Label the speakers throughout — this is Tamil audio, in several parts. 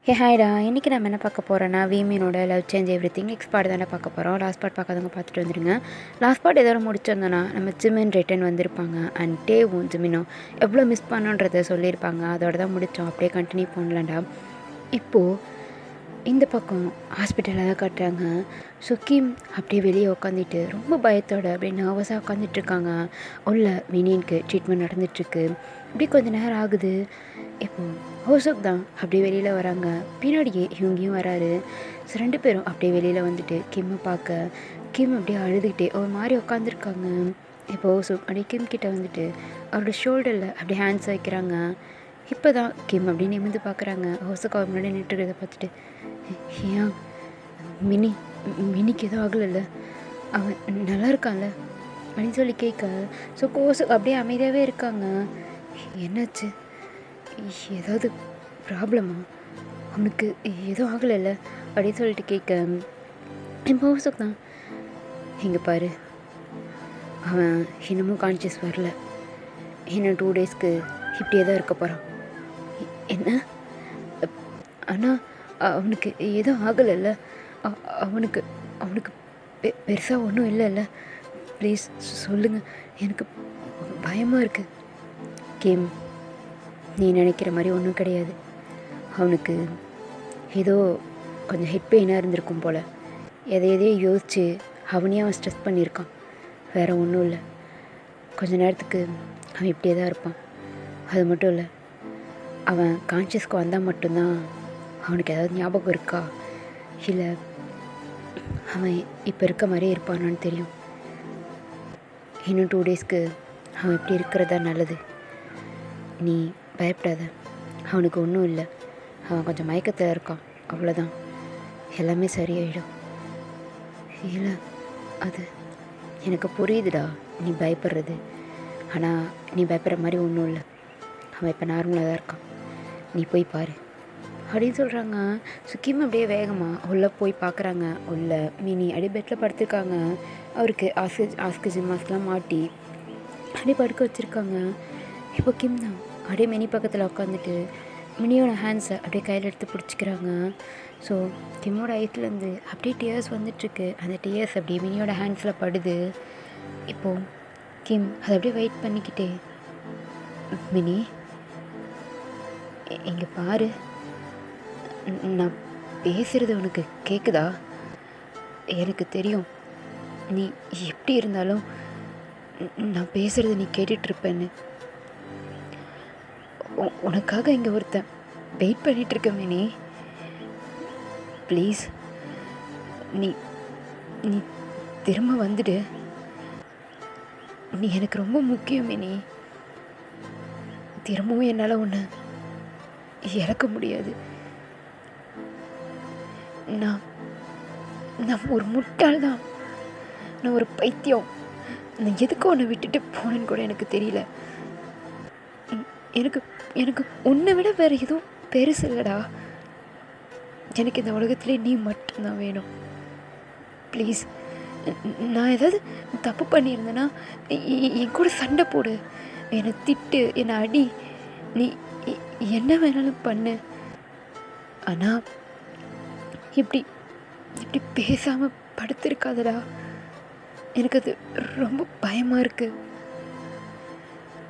Speaker 1: ஹாய்டா, இன்றைக்கி நம்ம என்ன பார்க்க போகிறோன்னா வீமீனோட love change everything next part தானே பார்க்க போகிறோம். லாஸ்ட் பார்ட் பார்க்காதவங்க பார்த்துட்டு வந்துடுங்க. லாஸ்ட் பார்ட் எதோட முடிச்சிருந்தோன்னா நம்ம ஜிமின் ரிட்டன் வந்திருப்பாங்க அண்ட் டேவும் ஜிமினும் எவ்வளோ மிஸ் பண்ணோன்றதை சொல்லியிருப்பாங்க. அதோட தான் முடித்தோம். அப்படியே கண்டினியூ பண்ணலாம்டா. இப்போது இந்த பக்கம் ஹாஸ்பிட்டலில் தான் காட்டுறாங்க. ஸோ கிம் அப்படியே வெளியே உட்காந்துட்டு ரொம்ப பயத்தோடு அப்படியே நர்வஸாக உட்காந்துட்ருக்காங்க. உள்ள வினியனுக்கு ட்ரீட்மெண்ட் நடந்துகிட்ருக்கு. இப்படி கொஞ்சம் நேரம் ஆகுது. இப்போது ஹோசோக் தான் அப்படியே வெளியில் வராங்க. பின்னாடியே இவங்கேயும் வராரு. ஸோ 2 பேரும் அப்படியே வெளியில் வந்துட்டு கிம்மை பார்க்க கிம் அப்படியே அழுதுகிட்டே ஒரு மாதிரி உட்காந்துருக்காங்க. இப்போ ஹோசோக் அப்படியே கிம் கிட்டே வந்துட்டு அவரோட ஷோல்டரில் அப்படியே ஹேண்ட்ஸ் வைக்கிறாங்க. இப்போ தான் கிம் அப்படியே நிமிர்ந்து பார்க்குறாங்க. ஹோசோக் அவர் முன்னாடி நின்றுறதை பார்த்துட்டு, ஏன் மினிக்கு எதுவும் ஆகலைல்ல, அவன் நல்லா இருக்கான்ல அப்படின்னு சொல்லி கேட்க, ஸோ ஹோசோக் அப்படியே அமைதியாகவே இருக்காங்க. என்னாச்சு, ஏதாவது ப்ராப்ளமா, அவனுக்கு எதுவும் ஆகலைல்ல அப்படின்னு சொல்லிட்டு கேட்க, இப்போ ஹோசோக் தான், இங்கே பாரு, அவன் இன்னமும் கான்ஷியஸ் வரல, இன்னும் 2 டேஸ்க்கு இப்படியே தான் இருக்க போகிறான். என்ன, ஆனால் அவனுக்கு எதுவும் ஆகலைல்ல, அவனுக்கு அவனுக்கு பெருசாக ஒன்றும் இல்லைல்ல, ப்ளீஸ் சொல்லுங்கள், எனக்கு பயமாக இருக்குது. கிம், நீ நினைக்கிற மாதிரி ஒன்றும் கிடையாது. அவனுக்கு ஏதோ கொஞ்சம் ஹெட் பெயினாக இருந்திருக்கும் போல். எதையோ யோசித்து அவனையே அவன் ஸ்ட்ரெஸ் பண்ணியிருக்கான். வேறு ஒன்றும் இல்லை. கொஞ்ச நேரத்துக்கு அவன் இப்படியே தான் இருப்பான். அது மட்டும் இல்லை, அவன் கான்ஷியஸ்க்கு வந்தால் மட்டும்தான் அவனுக்கு ஏதாவது ஞாபகம் இருக்கா, இல்லை அவன் இப்போ இருக்க மாதிரியே இருப்பானான்னு தெரியும். இன்னும் 2 டேஸ்க்கு அவன் இப்படி இருக்கிறதா நல்லது. நீ பயப்படாத, அவனுக்கு ஒன்றும் இல்லை. அவன் கொஞ்சம் மயக்கத்தில் இருக்கான், அவ்வளோதான். எல்லாமே சரியாயிடும். இல்லை, அது எனக்கு புரியுதுடா நீ பயப்படுறது. ஆனால் நீ பயப்படுற மாதிரி ஒன்றும் இல்லை. அவன் இப்போ நார்மலாக தான் இருக்கான். நீ போய் பாரு அப்படின்னு சொல்கிறாங்க. சுக்கிம் அப்படியே வேகமாக உள்ளே போய் பார்க்குறாங்க. உள்ள மினி அப்படியே பெட்டில் படுத்துருக்காங்க. அவருக்கு ஆக்சிஜன் மாஸ்க்லாம் மாட்டி அப்படியே படுக்க வச்சுருக்காங்க. இப்போ கிம் தான் அப்படியே மினி பக்கத்தில் உட்காந்துட்டு மினியோட ஹேண்ட்ஸை அப்படியே கையில் எடுத்து பிடிச்சிக்கிறாங்க. ஸோ கிம்மோட ஐஸ்லேருந்து அப்படியே டியர்ஸ் வந்துட்டுருக்கு. அந்த டியர்ஸ் அப்படியே மினியோட ஹேண்ட்ஸில் படுது. இப்போது கிம் அதை அப்படியே வெயிட் பண்ணிக்கிட்டே, மினி இங்கே பாரு, நான் பேசுகிறது உனக்கு கேட்குதா? எனக்கு தெரியும் நீ எப்படி இருந்தாலும் நான் பேசுகிறத நீ கேட்டுட்ருப்பேன்னு. உனக்காக இங்கே ஒருத்தன் வெயிட் பண்ணிகிட்ருக்க மினி. ப்ளீஸ் நீ நீ திரும்ப வந்துடு. நீ எனக்கு ரொம்ப முக்கியம் மினி. திரும்பவும் என்னால் உன்னை இழக்க முடியாது. நான் ஒரு முட்டாள் தான், நான் ஒரு பைத்தியம். நான் எதுக்கு உன்னை விட்டுட்டு போனேன்னு கூட எனக்கு தெரியல. எனக்கு உன்னை விட வேறு எதுவும் பெருசு இல்லைடா. எனக்கு இந்த உலகத்துலேயே நீ மட்டும்தான் வேணும். ப்ளீஸ், நான் ஏதாவது தப்பு பண்ணியிருந்தேன்னா என் கூட சண்டை போடு, என்னை திட்டு, என்னை அடி, நீ என்ன வேணாலும் பண்ணு. ஆனால் இப்படி பேசாமல் படுத்திருக்காதடா. எனக்கு அது ரொம்ப பயமாக இருக்குது.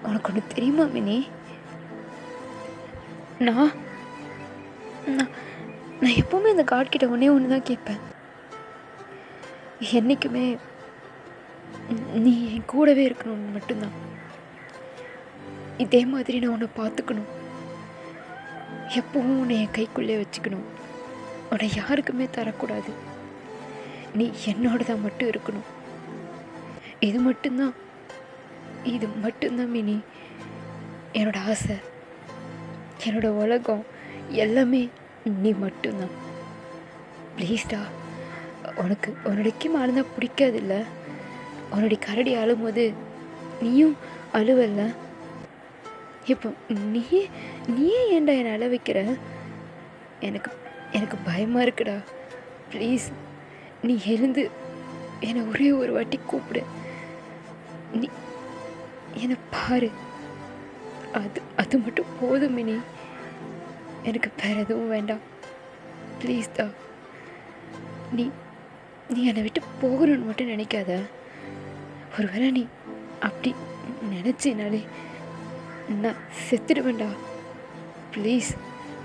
Speaker 1: உனக்கு ஒன்று தெரியுமா மினி, நான் எப்போவுமே இந்த காட்கிட்ட ஒன்று தான் கேட்பேன். என்றைக்குமே நீ என் கூடவே இருக்கணும்னு மட்டும்தான். இதே மாதிரி நான் உன்னை பார்த்துக்கணும், எப்பவும் உன்னை என் கைக்குள்ளே வச்சுக்கணும். உன்னை யாருக்குமே தரக்கூடாது. நீ என்னோட தான் மட்டும் இருக்கணும். இது மட்டும்தான் மினி என்னோட ஆசை. என்னோட உலகம் எல்லாமே நீ மட்டும்தான். ப்ளீஸ்டா. உனக்கு உன்னோட கிம் அழுந்தால் பிடிக்காதில்ல? உன்னுடைய கரடி அழும்போது நீயும் அழுவல்ல? இப்போ நீயே ஏன்டா என்னை அழ வைக்கிற? எனக்கு பயமாக இருக்குடா. ப்ளீஸ் நீ எழுந்து என்னை ஒரே ஒரு வாட்டி கூப்பிடு. நீ என்னை பாரு, அது மட்டும் போதும் மினி. எனக்கு வேறு எதுவும் வேண்டாம். ப்ளீஸ் தான். நீ நீ என்னை விட்டு போகணும்னு மட்டும் நினைக்காத. ஒருவேளை நீ அப்படி நினச்சினாலே நான் செத்துடுவேண்டா, ப்ளீஸ்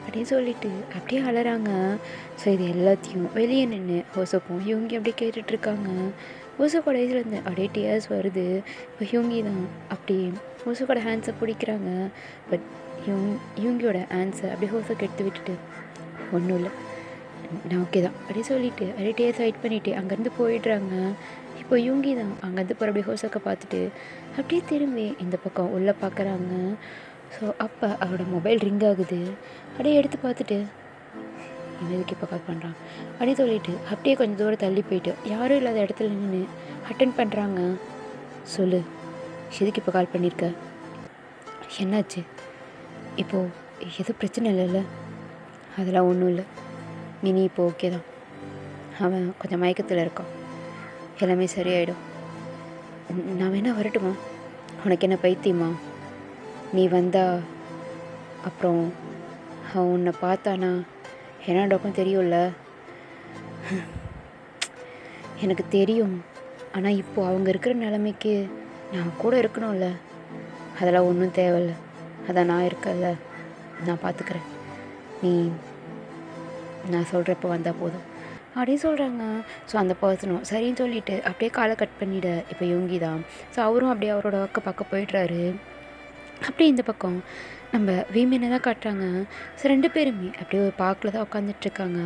Speaker 1: அப்படின்னு சொல்லிட்டு அப்படியே அலறாங்க. ஸோ இது எல்லாத்தையும் வெளியே நின்று ஹோசோக்கும் ஹியூங்கி அப்படியே கேட்டுட்ருக்காங்க. ஹோசோ கடைசிலேருந்து அப்படியே டியர்ஸ் வருது. இப்போ ஹியூங்கி தான் அப்படியே ஹோசோக்கோட ஹேண்ட்ஸை பிடிக்கிறாங்க. பட் ஹியூங்கியோட ஹேண்ட்ஸை அப்படியே ஹோசோக்கு எடுத்து விட்டுட்டு ஒன்றும் இல்லை, நான் ஓகே தான் அப்படியே சொல்லிவிட்டு அப்படியே டியர்ஸ் வெயிட் பண்ணிவிட்டு அங்கேருந்து போயிடுறாங்க. இப்போ ஹியூங்கி தான் அங்கேருந்து போகிற அப்படியே ஹோசோக்கை பார்த்துட்டு அப்படியே திரும்பி இந்த பக்கம் உள்ளே பார்க்குறாங்க. ஸோ அப்போ அவரோட மொபைல் ரிங் ஆகுது. அப்படியே எடுத்து பார்த்துட்டு எதுக்கு இப்போ கால் பண்ணுறான் அப்படின்னு சொல்லிட்டு அப்படியே கொஞ்சம் தூரம் தள்ளி போயிட்டு யாரும் இல்லாத இடத்துல நின்று அட்டன் பண்ணுறாங்க. சொல்லு, எதுக்கு இப்போ கால் பண்ணியிருக்க? என்னாச்சு? இப்போது எதுவும் பிரச்சனை இல்லைல்ல? அதெல்லாம் ஒன்றும் இல்லை மினி, இப்போ ஓகே தான். அவன் கொஞ்சம் மயக்கத்தில் இருக்கான், எல்லாமே சரியாயிடும். நான் வேணா வரட்டுமா? உனக்கு என்ன பைத்தியமா? நீ வந்தா அப்புறம் அவன் உன்னை பார்த்தானா என்ன நடக்கும் தெரியும்ல? எனக்கு தெரியும், ஆனால் இப்போது அவங்க இருக்கிற நிலைமைக்கு நான் கூட இருக்கணும்ல. அதெல்லாம் ஒன்றும் தேவையில்ல, அதான் நான் இருக்கல, நான் பார்த்துக்கிறேன். நீ நான் சொல்கிறப்ப வந்தால் போதும் அப்படின்னு சொல்கிறாங்க. ஸோ அந்த பர்சனும் சரின்னு சொல்லிவிட்டு அப்படியே காலை கட் பண்ணிவிட இப்போ யோங்கி தான். ஸோ அவரும் அப்படியே அவரோட ஒர்க்கை பார்க்க போயிடுறாரு. அப்படியே இந்த பக்கம் நம்ம வீமனை தான் காட்டுறாங்க. ஸோ 2 பேருமே அப்படியே ஒரு பார்க்கில் தான் உட்காந்துட்ருக்காங்க.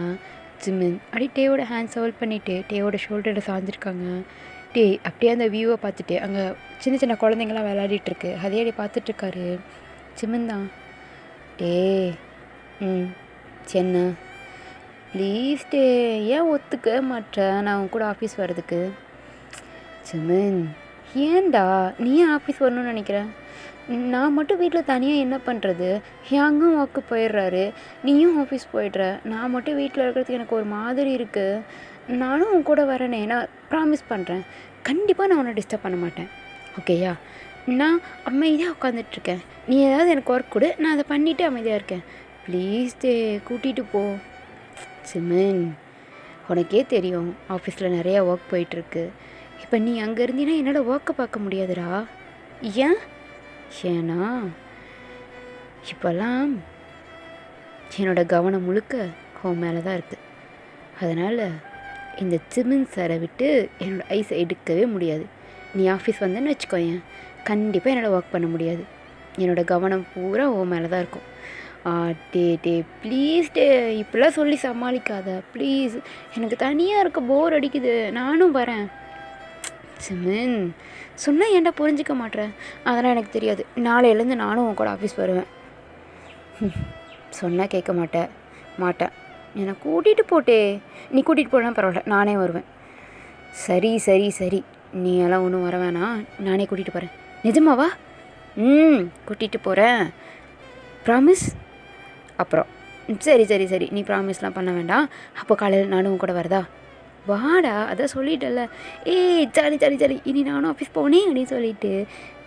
Speaker 1: ஜிமின் அப்படியே டேவோட ஹேண்ட்ஸ் ஹோல்ட் பண்ணிவிட்டு டேவோட ஷோல்டரில் சாஞ்சிருக்காங்க. டே அப்படியே அந்த வியூவை பார்த்துட்டு அங்கே சின்ன சின்ன குழந்தைங்களாம் விளையாடிட்டுருக்கு, அதே அப்படியே பார்த்துட்ருக்காரு. ஜிமின் தான், டே சென்ன ப்ளீஸ் டே, ஏன் ஒத்துக்க மாட்டேன் நான் உன் கூட ஆஃபீஸ் வர்றதுக்கு? ஜிமின் ஏன்டா நீ ஏன் ஆஃபீஸ் வரணும்னு நினைக்கிறேன்? நான் மட்டும் வீட்டில் தனியாக என்ன பண்ணுறது? யாங்கும் ஒர்க்கு போயிடுறாரு, நீயும் ஆஃபீஸ் போயிடுற, நான் மட்டும் வீட்டில் இருக்கிறதுக்கு எனக்கு ஒரு மாதிரி இருக்குது. நானும் உன் கூட வரேனே, நான் ப்ராமிஸ் பண்ணுறேன், கண்டிப்பாக நான் உன்னை டிஸ்டர்ப் பண்ண மாட்டேன், ஓகேயா? நான் அமைதியாக உட்காந்துட்ருக்கேன், நீ ஏதாவது எனக்கு ஒர்க் கொடு, நான் அதை பண்ணிவிட்டு அமைதியாக இருக்கேன். ப்ளீஸ் டே கூட்டிகிட்டு போ. சிமன், உனக்கே தெரியும் ஆஃபீஸில் நிறையா ஒர்க் போயிட்டுருக்கு. இப்போ நீ அங்கே இருந்தீன்னா என்னால் ஒர்க்கை பார்க்க முடியாதுடா. ஏன்னா இப்போல்லாம் என்னோடய கவனம் முழுக்க உன் மேலே தான் இருக்குது. அதனால் இந்த சிமின் சாரை விட்டு என்னோடய ஐஸை எடுக்கவே முடியாது. நீ ஆஃபீஸ் வந்தேன்னு வச்சுக்கோயேன், கண்டிப்பாக என்னால் ஒர்க் பண்ண முடியாது. என்னோடய கவனம் பூரா உன் மேலே தான் இருக்கும். டே ப்ளீஸ் டே, இப்படிலாம் சொல்லி சமாளிக்காத ப்ளீஸ், எனக்கு தனியாக இருக்க போர் அடிக்குது, நானும் வரேன். சிமன் சொன்னால் ஏன்டா புரிஞ்சிக்க மாட்டேறேன்? அதெல்லாம் எனக்கு தெரியாது, நாளையிலேருந்து நானும் உன் கூட ஆஃபீஸ் வருவேன். சொன்னால் கேட்க மாட்டேன், என்னை கூட்டிகிட்டு போட்டே. நீ கூட்டிகிட்டு போனா பரவாயில்ல, நானே வருவேன். சரி, நீ எல்லாம் ஒன்றும் வர வேணாம், நானே கூட்டிகிட்டு போகிறேன். நிஜமாவா? கூட்டிகிட்டு போகிறேன், ப்ராமிஸ். அப்புறம் சரி, நீ ப்ராமிஸ்லாம் பண்ண வேண்டாம். அப்போ காலையில் நானும் உன் கூட வரதா? வாடா, அதான் சொல்லிட்டல. ஜாலி, இனி நானும் ஆஃபீஸ் போனேன் அப்படின்னு சொல்லிட்டு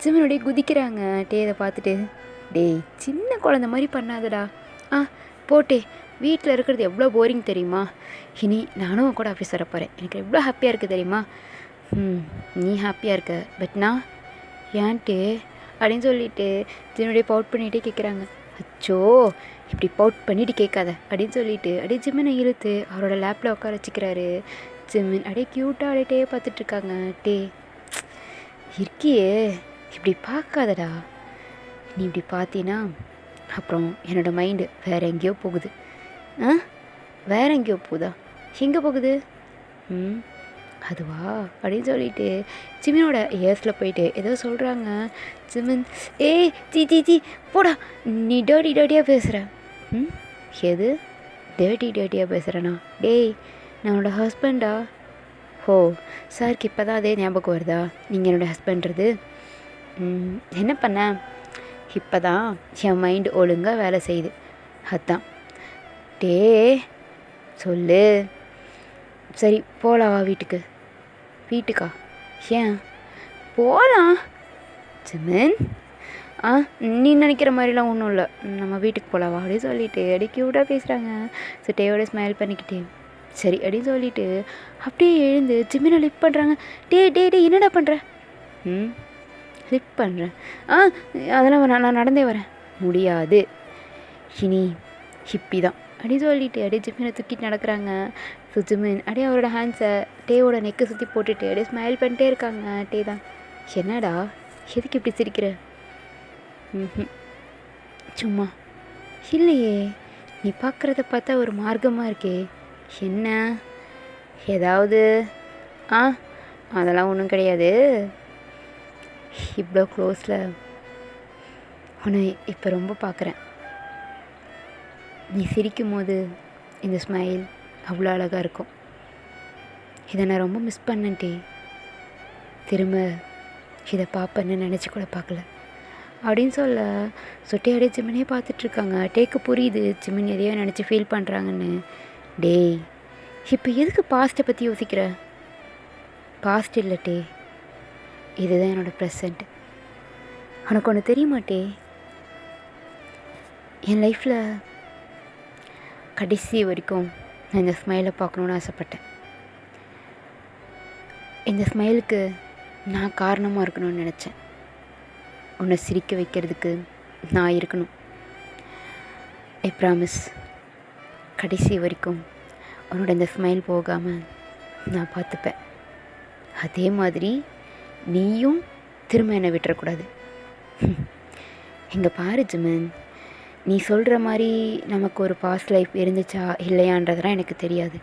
Speaker 1: சிமனுடைய குதிக்கிறாங்க. இதை பார்த்துட்டு, டேய் சின்ன குழந்த மாதிரி பண்ணாதடா. போட்டே, வீட்டில் இருக்கிறது எவ்வளோ போரிங் தெரியுமா? இனி நானும் கூட ஆஃபீஸ் வர போகிறேன், எனக்கு எவ்வளோ ஹாப்பியாக இருக்குது தெரியுமா? நீ ஹாப்பியாக இருக்க, பட் நான் ஏன்ட்டே அப்படின்னு சொல்லிட்டு ஜிம்முடைய பவுட் பண்ணிகிட்டே கேட்குறாங்க. அச்சோ, இப்படி பவுட் பண்ணிட்டு கேட்காத அப்படின்னு சொல்லிட்டு அப்படியே ஜிம்மினை இழுத்து அவரோட லேப்பில் உட்கார வச்சுக்கிறாரு. ஜிம்மின் அப்படியே க்யூட்டாக அப்படியே பார்த்துட்ருக்காங்க. இருக்கியே, இப்படி பார்க்காதடா, நீ இப்படி பார்த்தீன்னா அப்புறம் என்னோடய மைண்டு வேறு எங்கேயோ போகுது. வேறு எங்கேயோ போகுதா? எங்கே போகுது? அதுவா அப்படின்னு சொல்லிட்டு ஜிமினோட இயர்ஸில் போயிட்டு ஏதோ சொல்கிறாங்க. ஜிமின், சி போடா, நீ டேர்ட்டியாக பேசுகிற. எது டேர்ட்டியாக பேசுகிறேண்ணா? டேய், நான் என்னோடய ஹஸ்பண்டா. சாருக்கு இப்போ தான் அதே ஞாபகம் வருதா நீங்கள் என்னோடய ஹஸ்பண்ட்றது? என்ன பண்ண? இப்போ தான் என் மைண்டு ஒழுங்காக வேலை செய்யுது, அதுதான். சொல்லு. சரி போகலாவா வீட்டுக்கா? ஏன் போகலாம்? ஜிமின், ஆ நீ நினைக்கிற மாதிரிலாம் ஒன்றும் இல்லை, நம்ம வீட்டுக்கு போகலாம் அப்படின்னு சொல்லிட்டு அப்படியே க்யூட்டாக பேசுகிறாங்க. ஸோ டேயோட ஸ்மைல் பண்ணிக்கிட்டு சரி அப்படின்னு சொல்லிட்டு அப்படியே எழுந்து ஜிமினை லிஃப்ட் பண்ணுறாங்க. டே டே டே என்னடா பண்ணுற? ம் லிஃப்ட் பண்ணுறேன். ஆ அதெல்லாம் நான் நடந்தே வரேன். முடியாது, இனி ஹிப்பி தான் அப்படின்னு சொல்லிட்டு அப்படியே ஜிமினை தூக்கிட்டு நடக்கிறாங்க. ஸோ ஜிமின் அப்படியே அவரோட ஹேண்ட்ஸை டேவோட நெக்கை சுற்றி போட்டுட்டு அப்படியே ஸ்மைல் பண்ணிட்டே இருக்காங்க. டே தான் என்னடா எதுக்கு இப்படி சிரிக்கிற? ம் சும்மா இல்லையே, நீ பார்க்குறத பார்த்தா ஒரு மார்க்கமாக இருக்கே, என்ன ஏதாவது? ஆ அதெல்லாம் ஒன்றும் கிடையாது. இவ்வளோ க்ளோஸில் உன்னை இப்போ ரொம்ப பார்க்குறேன். நீ சிரிக்கும் போது இந்த ஸ்மைல் அவ்வளோ அழகாக இருக்கும். இதை நான் ரொம்ப மிஸ் பண்ணேன்ட்டே. திரும்ப இதை பார்ப்பேன்னு நினச்சி கூட பார்க்கல அப்படின்னு சொல்ல சொட்டி அப்படியே ஜிமினே பார்த்துட்ருக்காங்க. டேக்கு புரியுது ஜிமின் எதையோ நினச்சி ஃபீல் பண்ணுறாங்கன்னு. டேய் இப்போ எதுக்கு பாஸ்ட்டை பற்றி யோசிக்கிற? பாஸ்ட் இல்லை டே, இதுதான் என்னோடய ப்ரெசண்ட். உனக்கு ஒன்று தெரியுமாட்டே, என் லைஃப்பில் கடைசி வரைக்கும் நான் இந்த ஸ்மைலை பார்க்கணுன்னு ஆசைப்பட்டேன். இந்த ஸ்மைலுக்கு நான் காரணமாக இருக்கணும்னு நினச்சேன். உன்னை சிரிக்க வைக்கிறதுக்கு நான் இருக்கணும். ஐ ப்ராமிஸ், கடைசி வரைக்கும் உன்னோட இந்த ஸ்மைல் போகாமல் நான் பார்த்துப்பேன். அதே மாதிரி நீயும் திரும்ப என்னை விட்டுறக்கூடாது. இங்கே பாரு ஜிமின், நீ சொல்கிற மாதிரி நமக்கு ஒரு பாஸ்ட் லைஃப் இருந்துச்சா இல்லையான்றதெல்லாம் எனக்கு தெரியாது.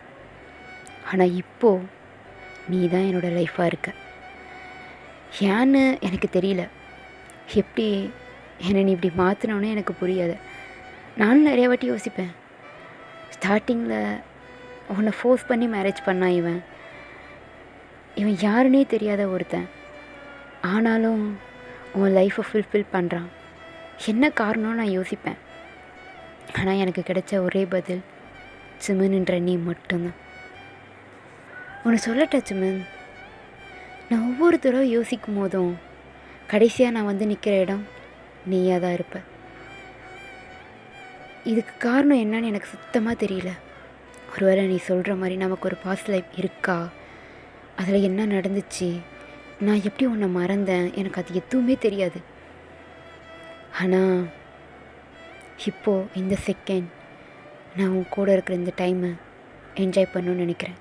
Speaker 1: ஆனால் இப்போது நீ தான் என்னோடய லைஃப்பாக இருக்க. ஏன்னு எனக்கு தெரியல, எப்படி என்னை நீ இப்படி மாற்றினோன்னு எனக்கு புரியாது. நானும் நிறைய வாட்டி யோசிப்பேன். ஸ்டார்டிங்கில் உன்னை ஃபோர்ஸ் பண்ணி மேரேஜ் பண்ணான் இவன் யாருன்னே தெரியாத ஒருத்தன். ஆனாலும் உன் லைஃப்பை ஃபுல்ஃபில் பண்ணுறான். என்ன காரணம்னு நான் யோசிப்பேன். ஆனால் எனக்கு கிடைச்ச ஒரே பதில் ஜிமின்ன்ற நீ மட்டும்தான். உன்னை சொல்லட்ட ஜிமின், நான் ஒவ்வொரு தடவை யோசிக்கும் போதும் கடைசியாக நான் வந்து நிற்கிற இடம் நீயாக தான் இருப்ப. இதுக்கு காரணம் என்னன்னு எனக்கு சுத்தமாக தெரியல. ஒருவேளை நீ சொல்கிற மாதிரி நமக்கு ஒரு பாஸ்ட் லைஃப் இருக்கா, அதில் என்ன நடந்துச்சு, நான் எப்படி உன்னை மறந்தேன், எனக்கு அது எதுவுமே தெரியாது. ஆனால் இப்போது இந்த செகண்ட் நான் உன் கூட இருக்கிற இந்த டைமை என்ஜாய் பண்ணணும்னு நினைக்கிறேன்.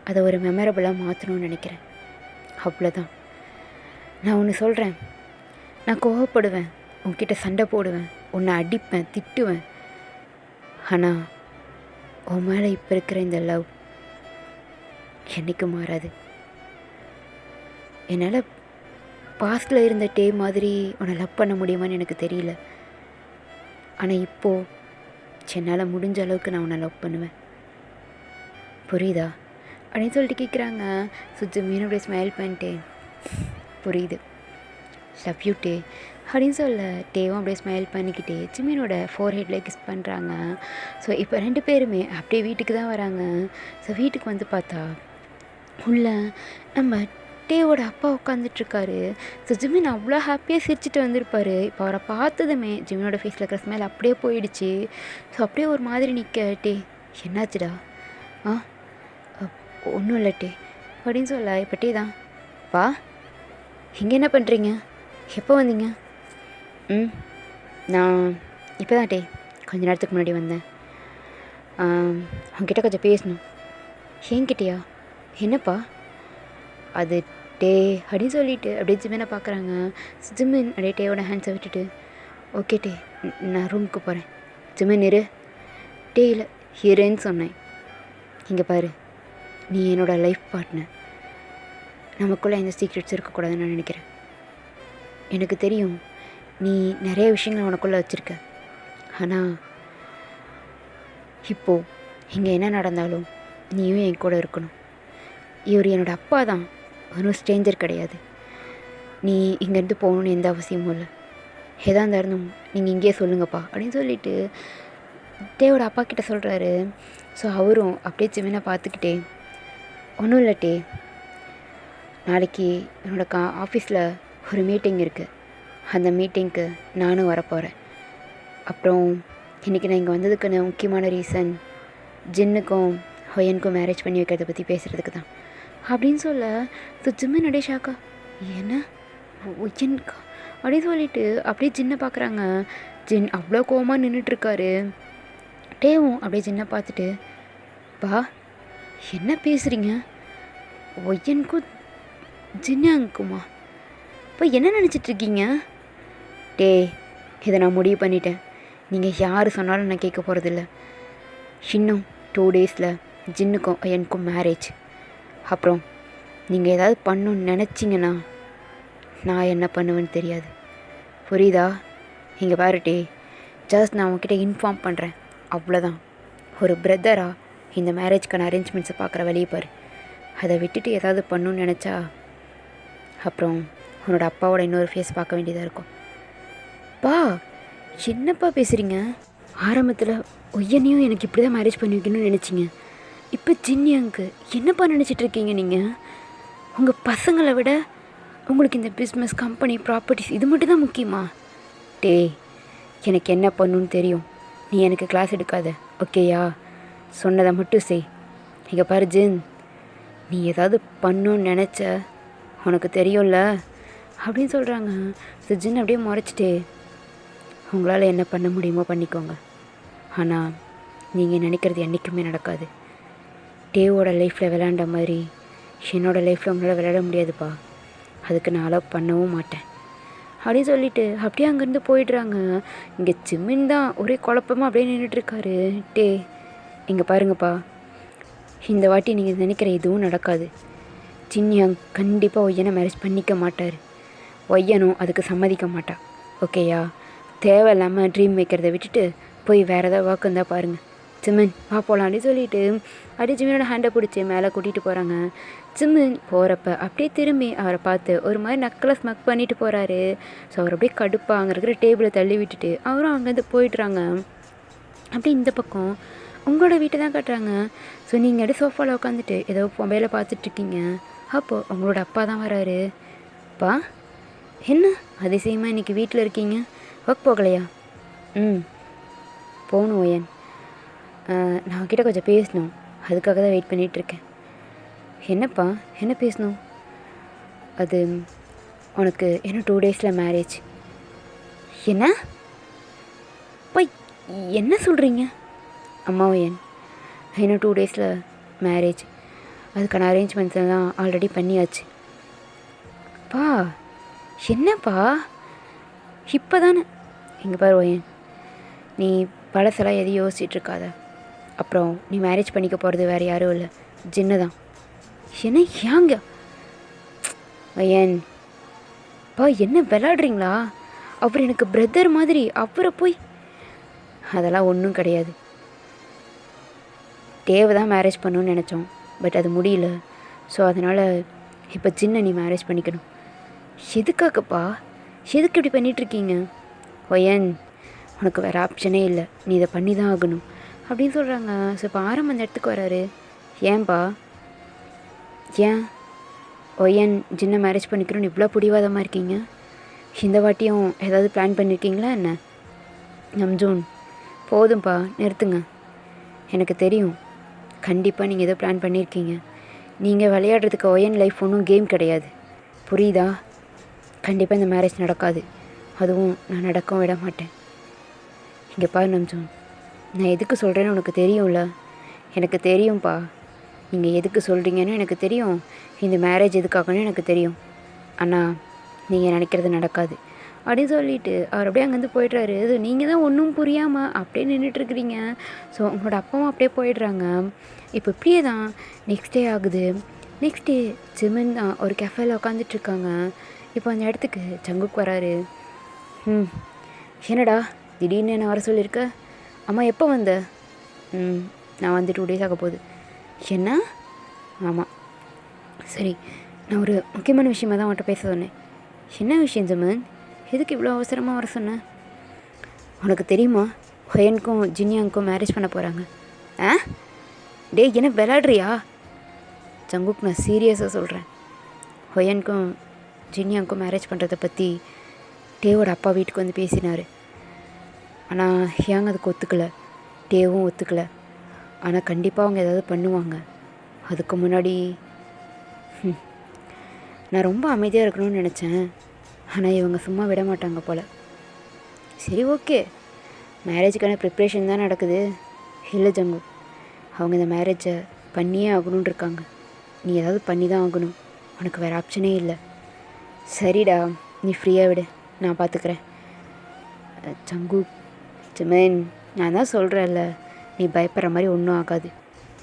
Speaker 1: அதை ஒரு மெமரபுளாக மாற்றணும்னு நினைக்கிறேன். அவ்வளோதான். நான் ஒன்று சொல்கிறேன், நான் கோவப்படுவேன், உன்கிட்ட சண்டை போடுவேன், உன்னை அடிப்பேன், திட்டுவேன். ஆனால் உன் மேலே இப்போ இருக்கிற இந்த லவ் என்றைக்கும் மாறாது. என்னால் பாஸ்டில் இருந்த டே மாதிரி உன்னை லவ் பண்ண முடியுமான்னு எனக்கு தெரியல. ஆனால் இப்போது என்னால் முடிஞ்ச அளவுக்கு நான் உன்னை லவ் பண்ணுவேன். புரியுதா அப்படின்னு சொல்லிட்டு கேட்குறாங்க. சுஜி மீனோடைய ஸ்மைல் பண்ணிட்டே, புரியுது, லவ் யூ டே அப்படின்னு சொல்ல டேவும் அப்படியே ஸ்மைல் பண்ணிக்கிட்டே ஜிமினோட ஃபோர்ஹெட்டில் கிஸ் பண்ணுறாங்க. ஸோ இப்போ ரெண்டு பேருமே அப்படியே வீட்டுக்கு தான் வராங்க. ஸோ வீட்டுக்கு வந்து பார்த்தா உள்ள நம்ம டேவோட அப்பா உட்காந்துட்ருக்காரு. ஸோ ஜிமின் அவ்வளோ ஹாப்பியாக சிரிச்சிட்டு வந்திருப்பார். இப்போ அவரை பார்த்ததுமே ஜிமினோட ஃபேஸில் இருக்கிற ஸ்மைல் அப்படியே போயிடுச்சு. ஸோ அப்படியே ஒரு மாதிரி நிற்க, டே என்னாச்சுடா? ஆ ஒன்றும் இல்லை டே அப்படின்னு சொல்ல, இப்போ டே தான் வா, இங்கே என்ன பண்ணுறீங்க, எப்போ வந்தீங்க? நான் இப்போ தான் டே கொஞ்ச நேரத்துக்கு முன்னாடி வந்தேன். அவங்ககிட்ட கொஞ்சம் பேசணும். என்கிட்டயா? என்னப்பா? அது டே அப்படின்னு சொல்லிட்டு அப்படியே ஜிமினை பார்க்குறாங்க. ஜிமின் அப்படியே டேவோட ஹேண்ட்ஸை விட்டுட்டு, ஓகே டே நான் ரூமுக்கு போகிறேன். ஜிமின் இரு. டே இல்லை இருன்னு சொன்னேன். இங்கே பாரு, நீ என்னோடய லைஃப் பார்ட்னர். நமக்குள்ளே எந்த சீக்ரெட்ஸ் இருக்கக்கூடாதுன்னு நான் நினைக்கிறேன். எனக்கு தெரியும் நீ நிறைய விஷயங்கள் உனக்குள்ளே வச்சுருக்க. ஆனால் இப்போது இங்கே என்ன நடந்தாலும் நீயும் என் கூட இருக்கணும். இவர் என்னோடய அப்பா தான், ஒன்றும் ஸ்ட்ரேஞ்சர் கிடையாது. நீ இங்கேருந்து போகணுன்னு எந்த அவசியமும் இல்லை. எதாக இருந்தாலும் நீங்கள் இங்கேயே சொல்லுங்கப்பா அப்படின்னு சொல்லிட்டு டேவோட அப்பா கிட்ட சொல்கிறாரு. ஸோ அவரும் அப்படியே ஜிமினை பார்த்துக்கிட்டே, ஒன்றும் இல்லை டே, நாளைக்கு என்னோடய ஆஃபீஸில் ஒரு மீட்டிங் இருக்குது, அந்த மீட்டிங்க்கு நானும் வரப்போகிறேன். அப்புறம் இன்றைக்கி நான் இங்கே வந்ததுக்கான முக்கியமான ரீசன் ஜின்னுக்கும் ஹொயனுக்கும் மேரேஜ் பண்ணி வைக்கிறத பற்றி பேசுகிறதுக்கு தான் அப்படின்னு சொல்ல ஜிம்மு நடே ஷாக்கா. என்ன ஒய்யன்கா அப்படின்னு சொல்லிட்டு அப்படியே ஜின்னை பார்க்குறாங்க. ஜின் அவ்வளோ கோவமாக நின்றுட்டுருக்காரு. டேவும் அப்படியே ஜின்னை பார்த்துட்டு, பா என்ன பேசுகிறீங்க? ஒய்யனுக்கும் ஜின்னாங்குமா? இப்போ என்ன நினச்சிட்ருக்கீங்க? டே இதை நான் முடிவு பண்ணிட்டேன். நீங்கள் யார் சொன்னாலும் நான் கேட்க போகிறதில்ல. இன்னும் 2 டேஸில் ஜின்னுக்கும் எனக்கும் மேரேஜ். அப்புறம் நீங்கள் ஏதாவது பண்ணணுன்னு நினச்சிங்கன்னா நான் என்ன பண்ணுவேன்னு தெரியாது. புரியுதா? இங்கே பாருட்டே, ஜஸ்ட் நான் உங்ககிட்ட இன்ஃபார்ம் பண்ணுறேன், அவ்வளோதான். ஒரு பிரதராக இந்த மேரேஜ்க்கான அரேஞ்ச்மெண்ட்ஸை பார்க்குற வழியை பாரு. அதை விட்டுட்டு ஏதாவது பண்ணணுன்னு நினச்சா அப்புறம் உன்னோட அப்பாவோட இன்னொரு ஃபேஸ் பார்க்க வேண்டியதாக இருக்கும். பா என்னப்பா பேசுகிறீங்க? ஆரம்பத்தில் ஒய்யனையும் எனக்கு இப்படி தான் மேரேஜ் பண்ணி வைக்கணும்னு நினச்சிங்க. இப்போ ஜின்னியாங்கு என்னப்பா நினச்சிட்ருக்கீங்க நீங்கள்? உங்கள் பசங்களை விட உங்களுக்கு இந்த பிஸ்னஸ், கம்பெனி, ப்ராப்பர்ட்டிஸ் இது மட்டும் தான் முக்கியமா? டே எனக்கு என்ன பண்ணணுன்னு தெரியும். நீ எனக்கு கிளாஸ் எடுக்காத, ஓகேயா? சொன்னதை மட்டும் செய். இங்கே பாரு ஜின், நீ ஏதாவது பண்ணணுன்னு நினச்ச உனக்கு தெரியும்ல அப்படின்னு சொல்கிறாங்க. ஸோ ஜின் அப்படியே முறைச்சிட்டே, உங்களால் என்ன பண்ண முடியுமோ பண்ணிக்கோங்க, ஆனால் நீங்கள் நினைக்கிறது என்றைக்குமே நடக்காது. டேவோட லைஃப்பில் விளையாண்ட மாதிரி என்னோடய லைஃப்பில் உங்களால் விளையாட முடியாதுப்பா. அதுக்கு நான் அலோவ் பண்ணவும் மாட்டேன் அப்படின்னு சொல்லிவிட்டு அப்படியே அங்கேருந்து போயிடுறாங்க. இங்கே ஜிம்மின் தான் ஒரே குழப்பமாக அப்படியே நின்றுட்டுருக்காரு. டே இங்கே பாருங்கப்பா, இந்த வாட்டி நீங்கள் நினைக்கிற எதுவும் நடக்காது. ஜின்யாங் கண்டிப்பாக ஒய்யனை மேரேஜ் பண்ணிக்க மாட்டார். ஒய்யனும் அதுக்கு சம்மதிக்க மாட்டா, ஓகேயா? தேவையில்லாமல் ட்ரீம் வைக்கிறத விட்டுட்டு போய் வேறு ஏதாவது ஒர்க் இருந்தால் பாருங்கள். ஜிம்மன் வா போகலாம் அப்படின்னு சொல்லிட்டு அப்படியே ஜிம்மனோட ஹேண்டை பிடிச்சி மேலே கூட்டிகிட்டு போகிறாங்க. ஜிம்மன் போகிறப்ப அப்படியே திரும்பி அவரை பார்த்து ஒரு மாதிரி நக்கலை ஸ்மக் பண்ணிட்டு போகிறாரு. ஸோ அவர் அப்படியே கடுப்பாக அங்கே இருக்கிற டேபிளை தள்ளி விட்டுட்டு அவரும் அங்கேருந்து போயிடுறாங்க. அப்படி இந்த பக்கம் உங்களோட வீட்டை தான் கட்டுறாங்க. ஸோ நீங்கள் அப்படியே சோஃபாவில் உட்காந்துட்டு ஏதோ மொபைலை பார்த்துட்ருக்கீங்க. அப்போது உங்களோட அப்பா தான் வராரு. அப்பா என்ன அதிசயமாக இன்றைக்கி வீட்டில் இருக்கீங்க, ஒர்க் போகலையா? போகணும் ஒயன், நான் கிட்ட கொஞ்சம் பேசணும், அதுக்காக தான் வெயிட் பண்ணிகிட்ருக்கேன். என்னப்பா என்ன பேசணும்? அது உனக்கு இன்னும் 2 டேஸில் மேரேஜ். என்ன பா என்ன சொல்கிறீங்க? அம்மா ஒயன், இன்னும் 2 டேஸில் மேரேஜ். அதுக்கான அரேஞ்ச்மெண்ட்ஸ் எல்லாம் ஆல்ரெடி பண்ணியாச்சு. பா என்னப்பா இப்போ தானே? இங்கே பாரு ஒயன், நீ பழசெல்லாம் எதையும் யோசிச்சுட்ருக்காத. அப்புறம் நீ மேரேஜ் பண்ணிக்க போகிறது வேறு யாரும் இல்லை, ஜின்னு தான். என்ன ஏங்க ஒயன்? பா என்ன விளாடுறீங்களா? அவர் எனக்கு பிரதர் மாதிரி, அவரை போய் அதெல்லாம் ஒன்றும் கிடையாது. தேவை தான் மேரேஜ் பண்ணணுன்னு நினச்சோம், பட் அது முடியல. ஸோ அதனால் இப்போ ஜின்னை நீ மேரேஜ் பண்ணிக்கணும். எதுக்காகப்பா? எதுக்கு இப்படி பண்ணிகிட்ருக்கீங்க? ஒயன் உனக்கு வேறு ஆப்ஷனே இல்லை, நீ இதை பண்ணி தான் ஆகணும் அப்படின்னு சொல்கிறாங்க. ஸோ இப்போ ஆரம்பம் அந்த இடத்துக்கு வராரு. ஏன்பா? ஏன் ஒயன் ஜின்னை மேரேஜ் பண்ணிக்கணும்னு இவ்வளோ பிடிவாதமாக இருக்கீங்க? இந்த வாட்டியும் ஏதாவது பிளான் பண்ணியிருக்கீங்களா என்ன? நம்ஜூன் போதும்ப்பா, நிறுத்துங்க. எனக்கு தெரியும் கண்டிப்பாக நீங்கள் ஏதோ பிளான் பண்ணியிருக்கீங்க. நீங்கள் விளையாடுறதுக்கு ஒயன் லைஃப் ஒன்றும் கேம் கிடையாது, புரியுதா? கண்டிப்பாக இந்த மேரேஜ் நடக்காது, அதுவும் நான் நடக்கவும் விட மாட்டேன். இங்கே பாரு நம்ஜூன், நான் எதுக்கு சொல்கிறேன்னு உனக்கு தெரியும்ல? எனக்கு தெரியும்ப்பா, நீங்கள் எதுக்கு சொல்கிறீங்கன்னு எனக்கு தெரியும், இந்த மேரேஜ் எதுக்காகன்னு எனக்கு தெரியும். ஆனால் நீங்கள் நினைக்கிறது நடக்காது அப்படின்னு சொல்லிவிட்டு அவர் அப்படியே அங்கேருந்து போய்ட்றாரு. அது நீங்கள் தான் ஒன்றும் புரியாமல் அப்படியே நின்றுட்டுருக்குறீங்க. ஸோ உங்களோட அப்பாவும் அப்படியே போயிடுறாங்க. இப்போ இப்படியே தான் நெக்ஸ்ட் டே ஆகுது. நெக்ஸ்ட் டே ஜிமின் தான் ஒரு கெஃபேல உட்காந்துட்ருக்காங்க. இப்போ அந்த இடத்துக்கு ஜங்குக் வராரு. என்னடா திடீர்னு என்ன வர சொல்லியிருக்க? அம்மா எப்போ வந்த? நான் வந்து 2 டேஸ் ஆக போகுது. என்ன? ஆமாம். சரி, நான் ஒரு முக்கியமான விஷயமாக தான் அவன்கிட்ட பேச சொன்னேன். என்ன விஷயம் ஜிமின்? எதுக்கு இவ்வளோ அவசரமாக வர சொன்னேன்? உனக்கு தெரியுமா ஹொயனுக்கும் ஜின்யாங்க்கும் மேரேஜ் பண்ண போகிறாங்க. டே என்ன விளாடுறியா? ஜங்குக் நான் சீரியஸாக சொல்கிறேன். ஹொயனுக்கும் ஜின்யாங்க்கும் மேரேஜ் பண்ணுறதை பற்றி டேவோட அப்பா வீட்டுக்கு வந்து பேசினார். ஆனால் ஹியாங் அதுக்கு ஒத்துக்கலை, டேவும் ஒத்துக்கலை. ஆனால் கண்டிப்பாக அவங்க ஏதாவது பண்ணுவாங்க. அதுக்கு முன்னாடி நான் ரொம்ப அமைதியாக இருக்கணும்னு நினச்சேன். ஆனால் இவங்க சும்மா விட மாட்டாங்க போல். சரி, ஓகே, மேரேஜுக்கான ப்ரிப்ரேஷன் தான் நடக்குது. இல்லை ஜங்கு, அவங்க இந்த மேரேஜை பண்ணியே ஆகணுன்னு இருக்காங்க. நீ ஏதாவது பண்ணி தான் ஆகணும், உனக்கு வேறு ஆப்ஷனே இல்லை. சரிடா, நீ ஃப்ரீயாக விடு, நான் பார்த்துக்கிறேன். ஜங்கு, ஜிமின், நான் தான் சொல்கிறேன்ல, நீ பயப்படுற மாதிரி ஒன்றும் ஆகாது,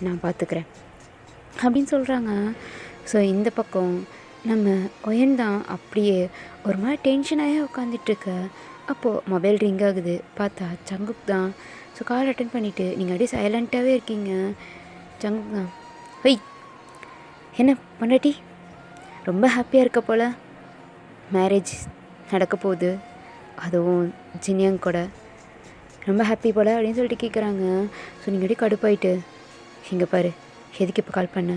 Speaker 1: நான் பார்த்துக்கிறேன் அப்படின்னு சொல்கிறாங்க. ஸோ இந்த பக்கம் நம்ம ஒயன் தான் அப்படியே ஒரு மாதிரி டென்ஷனாகவே உட்காந்துட்ருக்க. அப்போது மொபைல் ரிங் ஆகுது. பார்த்தா ஜங்குக் தான். ஸோ கால் அட்டன் பண்ணிவிட்டு, நீங்கள் அப்படியே சைலண்ட்டாகவே இருக்கீங்க. ஜங்குக் தான். ஒய், என்ன பொண்டாட்டி ரொம்ப ஹாப்பியாக இருக்க போல், மேரேஜ் நடக்க போகுது, அதுவும் ஜின்யாங் கூட ரொம்ப ஹாப்பி போல் அப்படின்னு சொல்லிட்டு கேட்குறாங்க. ஸோ நீங்கள் அப்படியே கடுப்பாயிட்டு, இங்கே பாரு, எதுக்கு இப்போ கால் பண்ண?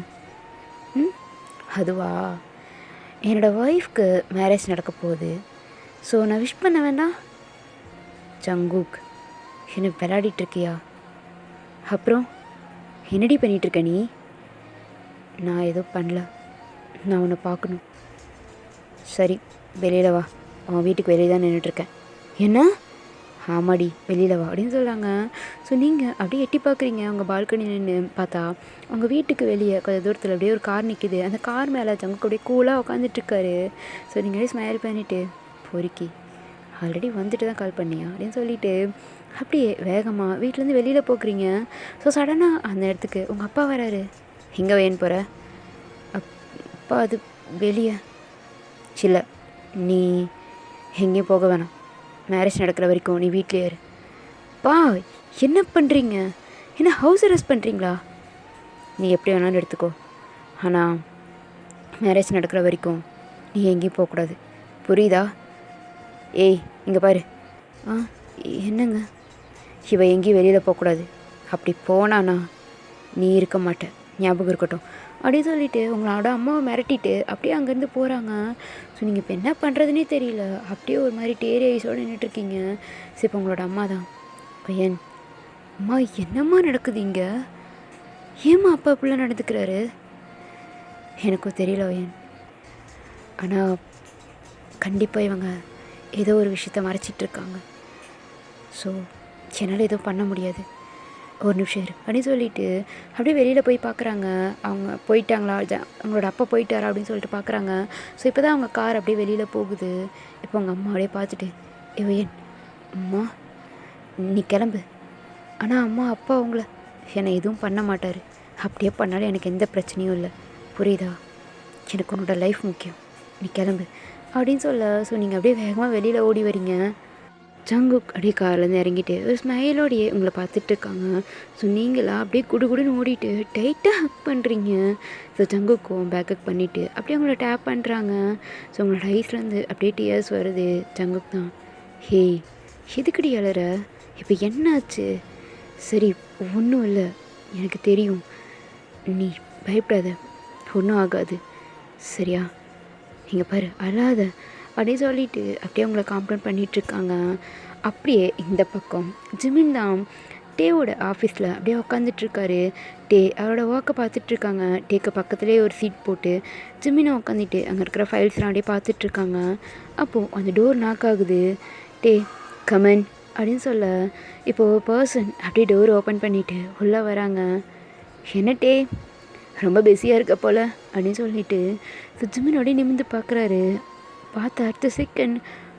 Speaker 1: அதுவா, என்னோடய ஒய்ஃப்க்கு மேரேஜ் நடக்க போகுது, ஸோ நான் விஷ் பண்ண வேண்டாம். ஜங்குக், என்ன விளையாடிட்டுருக்கியா? அப்புறம் என்னடி பண்ணிகிட்ருக்க நீ? நான் எதுவும் பண்ணல, நான் உன்னை பார்க்கணும். சரி, வெளியில் வா, அவன் வீட்டுக்கு வெளியே தான் நின்றுட்டுருக்கேன். என்ன? ஆமாடி, வெளியில் வா அப்படின்னு சொல்கிறாங்க. ஸோ நீங்கள் அப்படியே எட்டி பார்க்குறீங்க. அவங்க பால்கனி நின்று பார்த்தா அவங்க வீட்டுக்கு வெளியே கொஞ்சம் தூரத்தில் அப்படியே ஒரு கார் நிற்கிது. அந்த கார் மேலே ஜங்குக் அப்படியே கூலாக உட்காந்துட்ருக்காரு. ஸோ நீங்கள் அப்படியே ஸ்மைல் பண்ணிவிட்டு, பொறுக்கி ஆல்ரெடி வந்துட்டு தான் கால் பண்ணியா அப்படின்னு சொல்லிவிட்டு அப்படியே வேகமாக வீட்டிலேருந்து வெளியில் போக்குறீங்க. ஸோ சடனாக அந்த இடத்துக்கு உங்கள் அப்பா வராரு. எங்கே வேணும் போகிற? அப்பா அது வெளியே. இல்லை, நீ எங்கேயும் போக வேணாம், மேரேஜ் நடக்கிற வரைக்கும் நீ வீட்லேயே இரு. பா, என்ன பண்ணுறீங்க? என்ன ஹவுஸ் அரெஸ்ட் பண்ணுறீங்களா? நீ எப்படி வேணாலும் எடுத்துக்கோ, ஆனால் மேரேஜ் நடக்கிற வரைக்கும் நீ எங்கேயும் போகக்கூடாது, புரியுதா? ஏய், இங்கே பாரு. என்னங்க? இவ எங்கேயும் வெளியில் போகக்கூடாது, அப்படி போனானா நீ இருக்க மாட்டேன், ஞாபகம் இருக்கட்டும் அப்படின்னு சொல்லிவிட்டு உங்களோட அம்மாவை மிரட்டிட்டு அப்படியே அங்கேருந்து போகிறாங்க. ஸோ நீங்கள் இப்போ என்ன பண்ணுறதுனே தெரியல, அப்படியே ஒரு மாதிரி டேரி ஐஸோடு நின்றுட்டுருக்கீங்க. ஸோ இப்போ உங்களோட அம்மா தான். பையன், அம்மா என்னம்மா நடக்குது இங்கே? ஏம்மா அப்பா இப்படிலாம் நடந்துக்கிறாரு? எனக்கும் தெரியல பையன், ஆனால் கண்டிப்பாக இவங்க ஏதோ ஒரு விஷயத்த மறைச்சிட்ருக்காங்க. ஸோ என்னால் எதுவும் பண்ண முடியாது, ஒரு நிமிஷம் இரு அப்படின்னு சொல்லிவிட்டு அப்படியே வெளியில் போய் பார்க்குறாங்க. அவங்க போயிட்டாங்களா, அவங்களோட அப்பா போயிட்டாரா அப்படின்னு சொல்லிட்டு பார்க்குறாங்க. ஸோ இப்போ தான் அவங்க கார் அப்படியே வெளியில் போகுது. இப்போ அவங்க அம்மா அப்படியே பார்த்துட்டு, ஏன் அம்மா நீ கிளம்பு, ஆனால் அம்மா அப்பா அவங்கள என்னை எதுவும் பண்ண மாட்டார், அப்படியே பண்ணாலும் எனக்கு எந்த பிரச்சனையும் இல்லை, புரியுதா? எனக்கு உன்னோட லைஃப் முக்கியம், நீ கிளம்பு அப்படின்னு சொல்ல. ஸோ நீங்கள் அப்படியே வேகமாக வெளியில் ஓடி வரீங்க. ஜங்குக் அப்படியே கார்லேருந்து இறங்கிட்டு ஒரு ஸ்மைலோடையே உங்களை பார்த்துட்டு இருக்காங்க. ஸோ நீங்களா அப்படியே குடுகுடுன்னு ஓடிட்டு டைட்டாக ஹக் பண்ணுறீங்க. ஸோ ஜங்குக்கும் பேக்கப் பண்ணிவிட்டு அப்படியே உங்களை டேப் பண்ணுறாங்க. ஸோ உங்களோட ஐஸ்லேருந்து அப்படியே டியர்ஸ் வருது. ஜங்குக் தான். ஹே, எதுக்கடி அழற? இப்போ என்னாச்சு? சரி, ஒன்றும் இல்லை, எனக்கு தெரியும், நீ பயப்படாத, ஒன்றும் ஆகாது, சரியா? இங்கே பாரு, அழாத அப்படின்னு சொல்லிட்டு அப்படியே உங்களை காம்ப்ளைண்ட் பண்ணிகிட்ருக்காங்க. அப்படியே இந்த பக்கம் ஜிமின் தான் டேவோட ஆஃபீஸில் அப்படியே உட்காந்துட்ருக்காரு. டே அவரோட ஒர்க்கை பார்த்துட்ருக்காங்க. டேக்கு பக்கத்துலேயே ஒரு சீட் போட்டு ஜிமினை உட்காந்துட்டு அங்கே இருக்கிற ஃபைல்ஸ்லாம் அப்படியே பார்த்துட்ருக்காங்க. அப்போது அந்த டோர் நாக் ஆகுது. டே கமன் அப்படின்னு சொல்ல, இப்போது ஒரு பர்சன் அப்படியே டோர் ஓப்பன் பண்ணிவிட்டு உள்ளே வராங்க. என்ன டே, ரொம்ப பிஸியாக இருக்க போல் அப்படின்னு சொல்லிட்டு ஜிமினோடய நிமிர்ந்து பார்க்குறாரு. பார்த்து அடுத்த செகண்ட்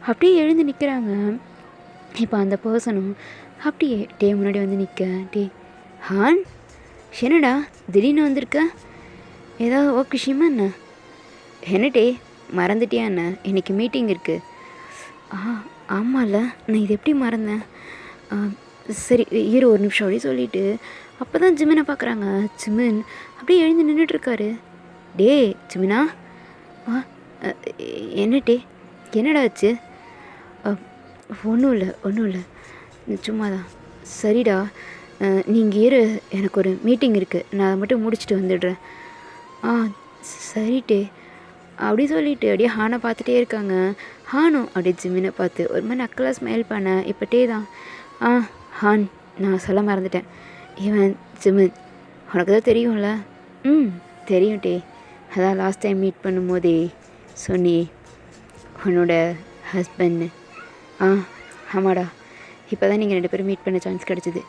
Speaker 1: அப்படியே எழுந்து நிற்கிறாங்க. இப்போ அந்த பர்சனும் அப்படியே டே முன்னாடி வந்து நிற்க. டே ஹான், என்னடா திடீர்னு வந்திருக்க? ஏதாவது ஒர்க் விஷயமா என்ன? என்ன டே, மறந்துட்டியா என்ன? இன்றைக்கி மீட்டிங் இருக்குது. ஆமாம்ல, நான் இது எப்படி மறந்தேன்? சரி இரு ஒரு நிமிஷம் அப்படி சொல்லிவிட்டு அப்போ தான் ஜிமினை பார்க்குறாங்க. ஜிமின் அப்படியே எழுந்து நின்றுட்டுருக்காரு. டே ஜிமினா, என்ன டே, என்னடா ஆச்சு? ஒன்றும் இல்லை, சும்மா தான். சரிடா, நீங்கள் இரு, எனக்கு ஒரு மீட்டிங் இருக்குது, நான் அதை மட்டும் முடிச்சுட்டு வந்துடுறேன். சரி டே, அப்படி சொல்லிட்டு அப்படியே ஹானை பார்த்துட்டே இருக்காங்க. ஹானும் அப்படியே ஜிமினை பார்த்து ஒரு மாதிரி நக்கலாக ஸ்மைல் பண்ண. இப்போ டே தான். ஹான், நான் சொல்ல மறந்துட்டேன், இவன் ஜிமின் உனக்கு தான் தெரியும்ல? ம், தெரியும் டே. அதான் லாஸ்ட் டைம் மீட் பண்ணும்போதே சொன்னியே உன்னோட ஹஸ்பண்ட். ஆமாடா, இப்போ தான் நீங்கள் 2 பேரும் மீட் பண்ண சான்ஸ் கிடச்சிது.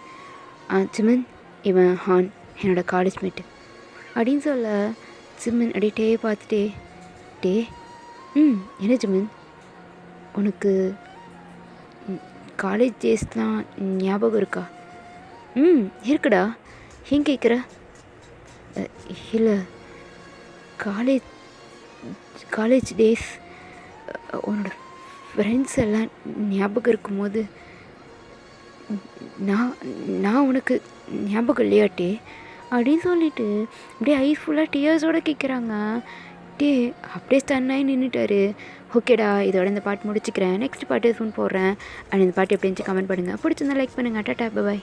Speaker 1: ஜிமின், இவன் ஹான், என்னோடய காலேஜ் மேட்டு அப்படின்னு சொல்ல ஜிமின் அப்படியே டே பார்த்துட்டே, டே என்ன ஜிமின், உனக்கு காலேஜ் டேஸ்லாம் ஞாபகம் இருக்கா? இருக்குடா, ஏன் கேட்குற? இல்லை, காலேஜ் காலேஜ் டேஸ் உன்னோட ஃப்ரெண்ட்ஸ் எல்லாம் ஞாபகம் இருக்கும்போது நான் உனக்கு ஞாபகம் இல்லையாட்டே அப்படின்னு சொல்லிட்டு அப்படியே ஐஸ் ஃபுல்லாக டியர்ஸோடு கேட்குறாங்க. டே அப்படியே ஸ்டன்னாகி நின்றுட்டாரு. ஓகேடா, இதோட இந்த பாட்டு முடிச்சுக்கிறேன். நெக்ஸ்ட் பாட்டு சூன் போடுறேன். அண்ட் இந்த பாட்டு எப்படி இருந்துச்சு கமெண்ட் பண்ணுங்கள். பிடிச்சிருந்தா லைக் பண்ணுங்கள். டாடா, பாய்.